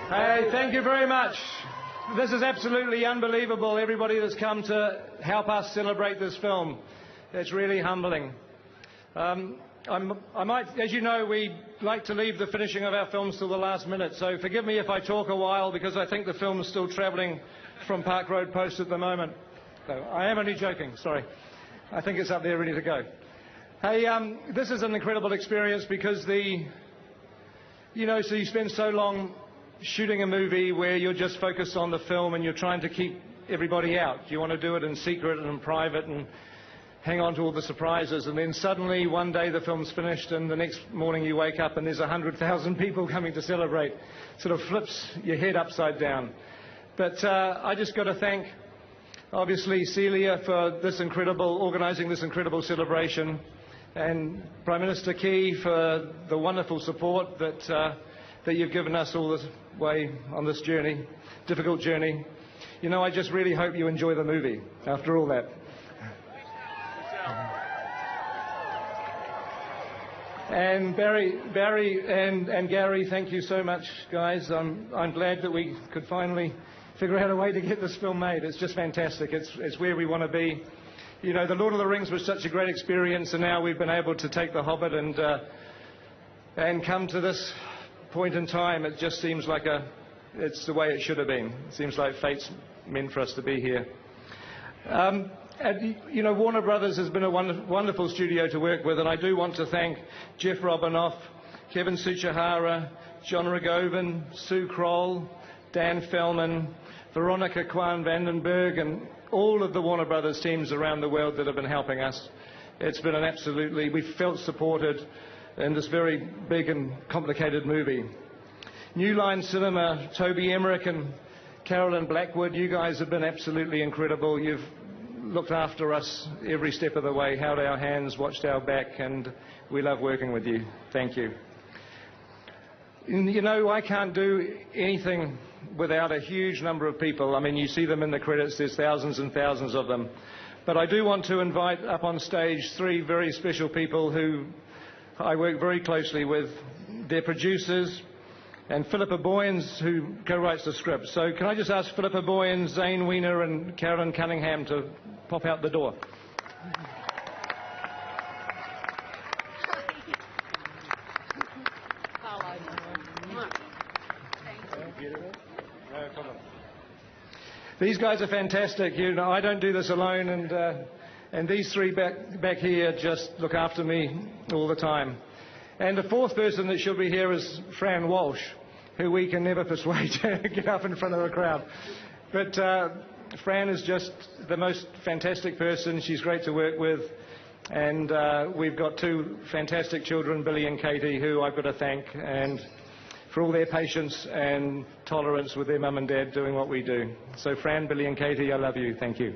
Hey, thank you very much. This is absolutely unbelievable, everybody that's come to help us celebrate this film. It's really humbling. As you know, we like to leave the finishing of our films till the last minute, so forgive me if I talk a while because I think the film is still travelling from Park Road Post at the moment. So I am only joking, sorry. I think it's up there ready to go. Hey, this is an incredible experience because so you spend so long shooting a movie where you're just focused on the film and you're trying to keep everybody out. You want to do it in secret and in private and hang on to all the surprises, and then suddenly one day the film's finished and the next morning you wake up and there's 100,000 people coming to celebrate. Sort of flips your head upside down. But I just got to thank obviously Celia for organising this incredible celebration, and Prime Minister Key for the wonderful support that you've given us all this way on this journey, difficult journey. You know, I just really hope you enjoy the movie after all that. And Barry and Gary, thank you so much, guys. I'm glad that we could finally figure out a way to get this film made. It's just fantastic. It's where we want to be. You know, The Lord of the Rings was such a great experience, and now we've been able to take The Hobbit and come to this point in time. It just seems like it's the way it should have been. It seems like fate's meant for us to be here. Warner Brothers has been a wonderful studio to work with, and I do want to thank Jeff Robinoff, Kevin Tsuchihara, John Rogovin, Sue Kroll, Dan Fellman, Veronica Kwan Vandenberg, and all of the Warner Brothers teams around the world that have been helping us. It's been we've felt supported in this very big and complicated movie. New Line Cinema, Toby Emmerich and Carolyn Blackwood, you guys have been absolutely incredible. You've looked after us every step of the way, held our hands, watched our back, and we love working with you. Thank you. You know, I can't do anything without a huge number of people. I mean, you see them in the credits, there's thousands and thousands of them. But I do want to invite up on stage three very special people who I work very closely with. They're producers, and Philippa Boyens, who co-writes the script. So can I just ask Philippa Boyens, Zane Wiener and Carolyn Cunningham to pop out the door. No problem. These guys are fantastic. You know, I don't do this alone, and these three back here just look after me all the time. And the fourth person that should be here is Fran Walsh, who we can never persuade to get up in front of a crowd. But Fran is just the most fantastic person. She's great to work with. And we've got two fantastic children, Billy and Katie, who I've got to thank, and for all their patience and tolerance with their mum and dad doing what we do. So Fran, Billy and Katie, I love you. Thank you.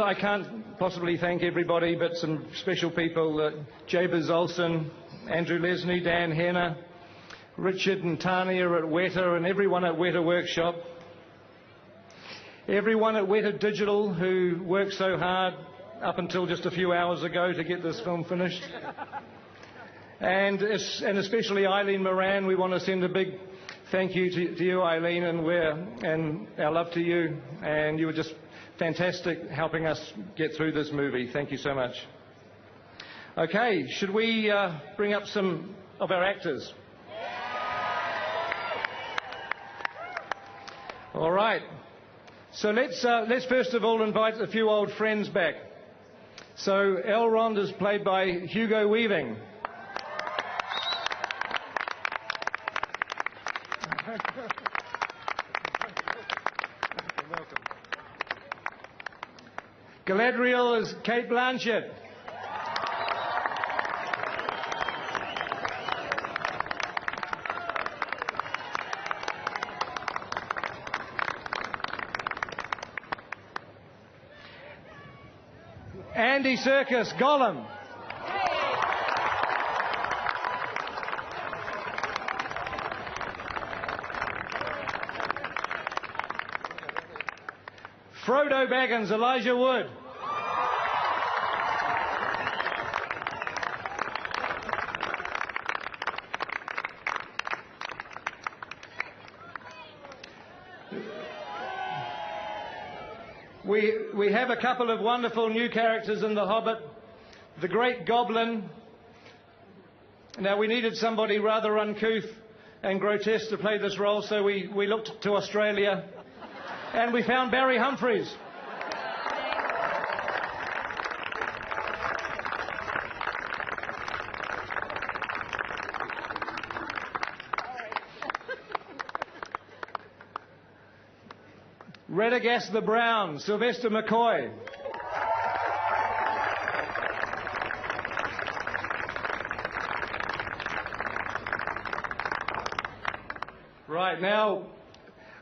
I can't possibly thank everybody, but some special people, Jabez Olsen, Andrew Lesney, Dan Henner, Richard and Tania at Weta, and everyone at Weta Workshop, everyone at Weta Digital who worked so hard up until just a few hours ago to get this film finished. And especially Eileen Moran, we want to send a big thank you to you, Eileen, and our love to you, and you were just fantastic helping us get through this movie. Thank you so much. Okay, should we bring up some of our actors? All right. So let's first of all invite a few old friends back. So Elrond is played by Hugo Weaving. Galadriel is Kate Blanchett. Andy Serkis, Gollum. Frodo Baggins, Elijah Wood. We have a couple of wonderful new characters in The Hobbit. The Great Goblin. Now, we needed somebody rather uncouth and grotesque to play this role, so we looked to Australia, and we found Barry Humphries. Radagast the Brown, Sylvester McCoy. Right, now,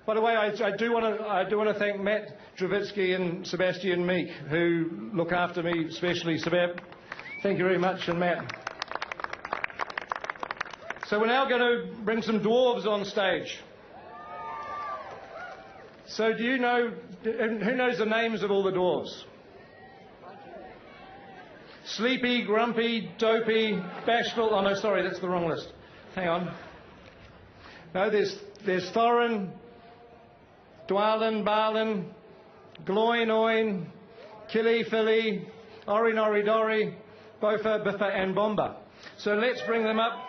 by the way, I do want to thank Matt Dravitsky and Sebastian Meek, who look after me, especially Sebab. Thank you very much, and Matt. So we're now going to bring some dwarves on stage. So do you know, who knows the names of all the dwarves? Sleepy, Grumpy, Dopey, Bashful. Oh no, sorry, that's the wrong list. Hang on. No, there's Thorin, Dwalin, Balin, Gloin, Oin, Killy, Philly, Ori, Nori, Dori, Bofa, Biffa, and Bomba. So let's bring them up.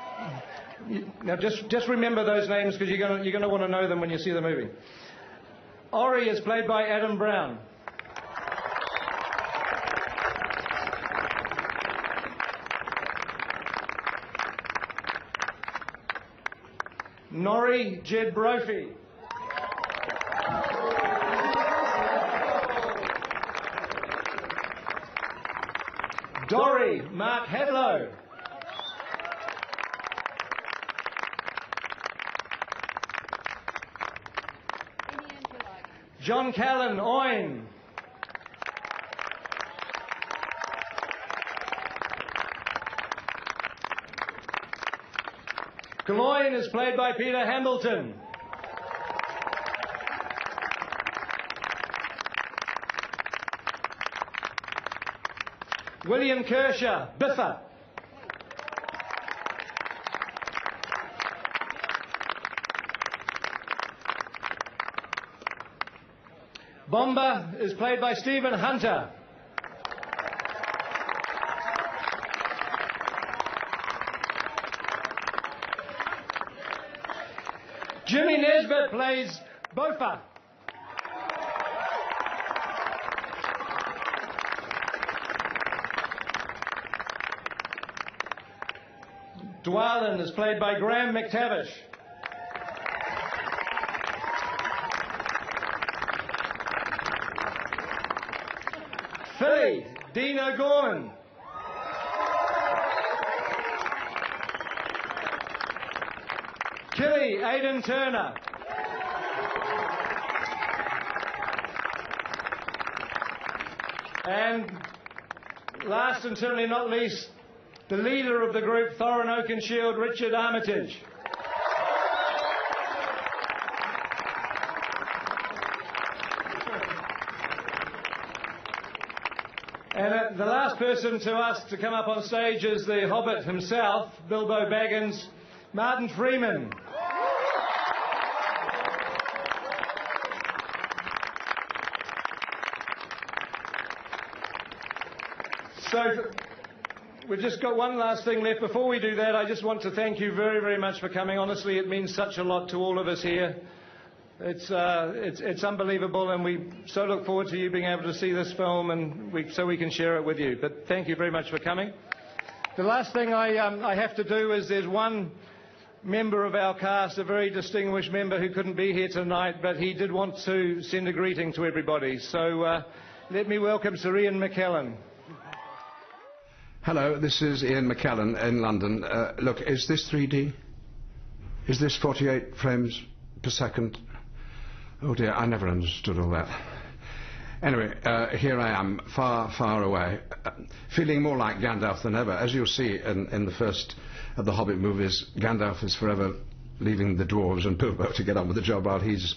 Now just remember those names, because you're going to want to know them when you see the movie. Ori is played by Adam Brown. Nori, Jed Brophy. Dory, Mark Hadlow. John Callan, Oin. Gloin is played by Peter Hamilton. William Kershaw, Biffa. Bomba is played by Stephen Hunter. Jimmy Nesbitt plays Bofa. Dwalin is played by Graham McTavish. Philly, Dean O'Gorman. Killy, Aidan Turner. And last and certainly not least, the leader of the group, Thorin Oakenshield, Richard Armitage. And the last person to ask to come up on stage is the Hobbit himself, Bilbo Baggins, Martin Freeman. So we've just got one last thing left. Before we do that, I just want to thank you very, very much for coming. Honestly, it means such a lot to all of us here. It's unbelievable, and we so look forward to you being able to see this film, and so we can share it with you. But thank you very much for coming. The last thing I have to do is there's one member of our cast, a very distinguished member who couldn't be here tonight, but he did want to send a greeting to everybody. So let me welcome Sir Ian McKellen. Hello, this is Ian McKellen in London. Look, is this 3D? Is this 48 frames per second? Oh dear, I never understood all that. Anyway, here I am, far, far away, feeling more like Gandalf than ever. As you'll see in the first of the Hobbit movies, Gandalf is forever leaving the dwarves and Bilbo to get on with the job while he's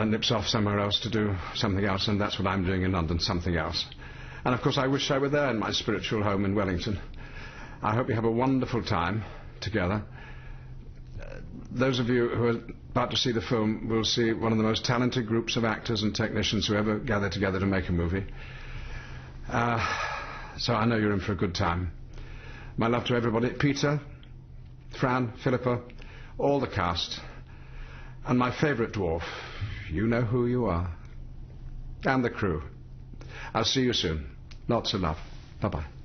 nips off somewhere else to do something else, and that's what I'm doing in London, something else. And of course I wish I were there in my spiritual home in Wellington. I hope you have a wonderful time together. those of you who are about to see the film will see one of the most talented groups of actors and technicians who ever gathered together to make a movie. So I know you're in for a good time. My love to everybody. Peter, Fran, Philippa, all the cast, and my favourite dwarf. You know who you are. And the crew. I'll see you soon. Lots of love. Bye-bye.